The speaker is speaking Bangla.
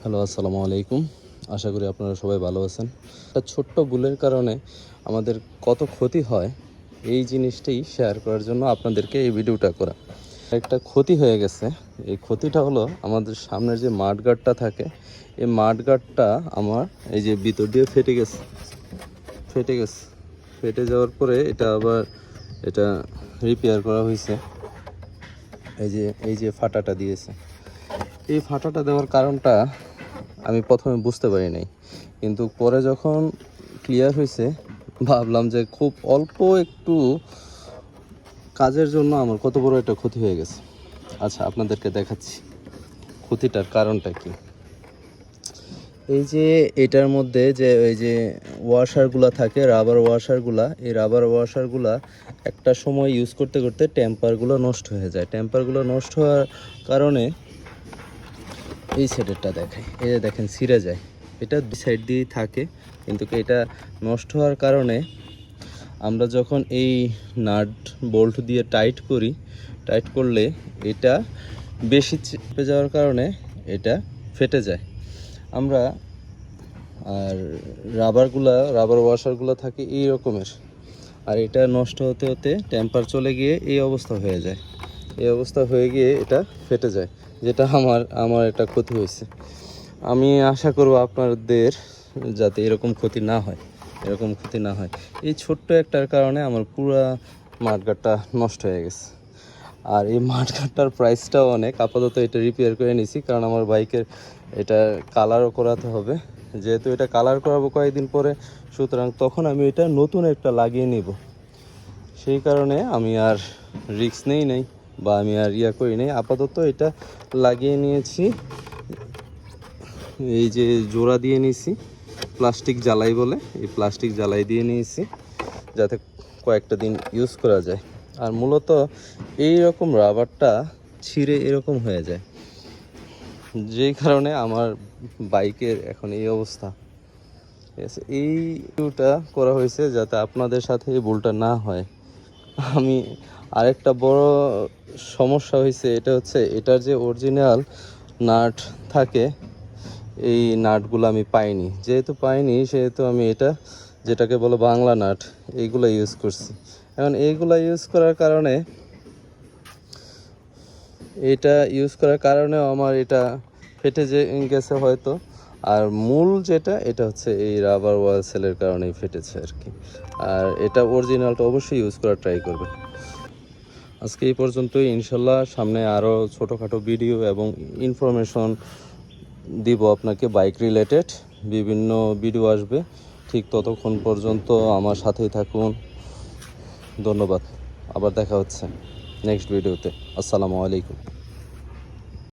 হ্যালো, আসসালামু আলাইকুম। আশা করি আপনারা সবাই ভালো আছেন। একটা ছোট্ট ভুলের কারণে আমাদের কত ক্ষতি হয় এই জিনিসটাই শেয়ার করার জন্য আপনাদেরকে এই ভিডিওটা করা। একটা ক্ষতি হয়ে গেছে। এই ক্ষতিটা হলো আমাদের সামনের যে মাঠগার্ডটা থাকে, এই মাঠগার্ডটা আমার এই যে ভিতর দিয়ে ফেটে যাওয়ার পরে এটা আবার এটা রিপেয়ার করা হয়েছে। এই যে ফাটাটা দিয়েছে। এই ফাটাটা দেওয়ার কারণটা আমি প্রথমে বুঝতে পারি নাই, কিন্তু পরে যখন ক্লিয়ার হয়েছে ভাবলাম যে খুব অল্প একটু কাজের জন্য আমার কত বড় একটা ক্ষতি হয়ে গেছে। আচ্ছা, আপনাদেরকে দেখাচ্ছি ক্ষতিটার কারণটা কি। এই যে এটার মধ্যে যে ওই যে ওয়াশারগুলো থাকে, রাবার ওয়াশারগুলা, এই রাবার ওয়াশারগুলা একটা সময় ইউজ করতে করতে টেম্পারগুলো নষ্ট হয়ে যায়। টেম্পারগুলো নষ্ট হওয়ার কারণে এই সাইডেরটা দেখায়, এই যে দেখেন ছিঁড়ে যায়। এটা দুই সাইড দিয়েই থাকে, কিন্তু এটা নষ্ট হওয়ার কারণে আমরা যখন এই নাট বোল্ট দিয়ে টাইট করলে এটা বেশি চেপে যাওয়ার কারণে এটা ফেটে যায়। আমরা আর রাবার ওয়াশারগুলো থাকে এই রকমের, আর এটা নষ্ট হতে হতে টেম্পার চলে গিয়ে এই অবস্থা হয়ে যায়। এই অবস্থা হয়ে গিয়ে এটা ফেটে যায়, যেটা আমার একটা ক্ষতি হয়েছে। আমি আশা করব আপনাদের যাতে এরকম ক্ষতি না হয়। এই ছোট্ট একটার কারণে আমার পুরো মাঠগার্ডটা নষ্ট হয়ে গেছে। আর এই মাঠগার্ডটার প্রাইসটাও অনেক। আপাতত এটা রিপেয়ার করে নিছি, কারণ আমার বাইকের এটা কালারও করাতে হবে। যেহেতু এটা কালার করাবো কয়েকদিন পরে, সুতরাং তখন আমি এটা নতুন একটা লাগিয়ে নিব। সেই কারণে আমি আর রিস্ক নেই বা আমি আর করি নাই। আপাতত এটা লাগিয়ে নিয়েছি। এই যে জোড়া দিয়ে নিয়েছি, প্লাস্টিক জ্বালাই বলে, এই প্লাস্টিক জ্বালাই দিয়ে নিয়েছি যাতে কয়েকটা দিন ইউজ করা যায়। আর মূলত এই রকম রাবারটা ছিঁড়ে এরকম হয়ে যায়, যেই কারণে আমার বাইকের এখন এই অবস্থা। ঠিক আছে, এই ভিডিওটা করা হয়েছে যাতে আপনাদের সাথে এই ভুলটা না হয়। আমি আরেকটা বড় সমস্যা হয়েছে, এটা হচ্ছে এটার যে অরিজিনাল নাট থাকে, এই নাটগুলো আমি পাইনি। যেহেতু পাইনি সেহেতু আমি এটা যেটাকে বলো বাংলা নাট, এইগুলো ইউজ করছি। এখন এইগুলো ইউজ করার কারণেও আমার এটা ফেটে গেছে হয়তো। আর মূল যেটা এটা হচ্ছে এই রাবার ওয়াল সেলের কারণেই ফেটেছে আর কি। আর এটা অরিজিনালটা অবশ্যই ইউজ করার ট্রাই করবে। আজকে এই পর্যন্তই। ইনশাল্লাহ সামনে আরও ছোটোখাটো ভিডিও এবং ইনফরমেশন দিব আপনাকে, বাইক রিলেটেড বিভিন্ন ভিডিও আসবে। ঠিক ততক্ষণ পর্যন্ত আমার সাথেই থাকুন। ধন্যবাদ। আবার দেখা হচ্ছে নেক্সট ভিডিওতে। আসসালামু আলাইকুম।